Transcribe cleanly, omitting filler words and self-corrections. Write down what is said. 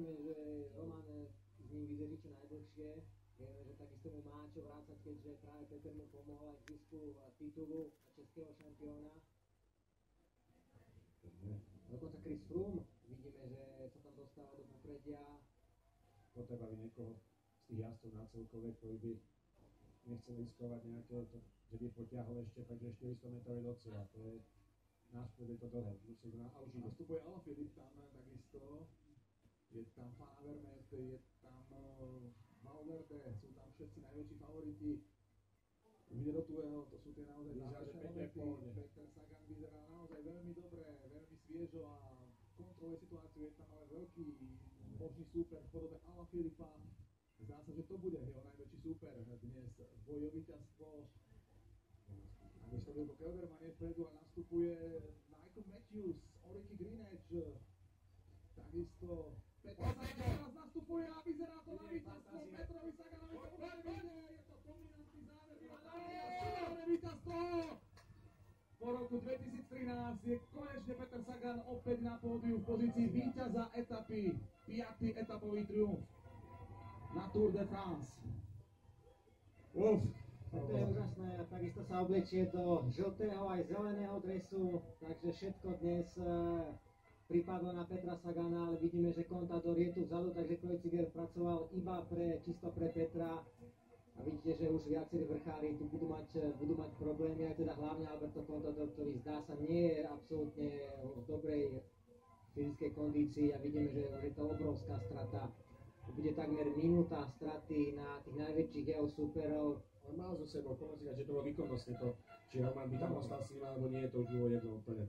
dúfajme, že Roman s ním vydrží čo najdlhšie. Vieme, že takisto mu má čo vrácať, keďže práve Peter mu pomohol aj k zisku titulu českého šampióna. Dokonca Chris Froome, vidíme, že sa tam dostáva do popredia. Potreba by niekoho z tých jazdcov na celkové, ktorý by nechcel riskovať nejaké, že by potiahol ešte, takže ešte 100 metrovej do cieľa. To je náš je to dlhé. A už nastupuje Alaphilippe tam takisto. Je tam Van Avermaet, je tam Valverde, sú tam všetci najväčší favoriti. Ide do tuého, to sú tie naozaj záverečné momenty. Peter Sagan vyzerá naozaj veľmi dobre, veľmi sviežo a kontroluje situáciu. Je tam ale veľký možný súper v podobe Alaphilippa. Zdá sa, že to bude jeho najväčší súper dnes. Boj o víťazstvo. Takisto Wilco Kelderman je vpredu a nastupuje Michael Matthews, Ulrich Greenedge. Takisto Peter Sagan teraz nastupuje a vyzerá to na víťazstvo. Petrovi Saganovi to veľmi ide. Je to dominantný záver. Víťazstvo! Po roku 2013 je konečne Peter Sagan opäť na pódiu v pozícii víťaza etapy. 5. etapový triumf na Tour de France. To je úžasné, takisto sa oblečie do žltého aj zeleného dresu, takže všetko dnes pripadlo na Petra Sagana, ale vidíme, že Contador je tu vzadu, takže Kreuziger pracoval iba čisto pre Petra. A vidíte, že už viacerí vrchári tu budú mať problémy, aj teda hlavne Alberto Contador, ktorý zdá sa nie je absolútne v dobrej fyzickej kondícii a vidíme, že je to obrovská strata. Bude takmer minúta straty na tých najväčších jeho súperov. On mal zo sebou, že to bolo výkonnostne to, či Roman by tam ostal s ním, alebo nie, to už bolo jedno úplne.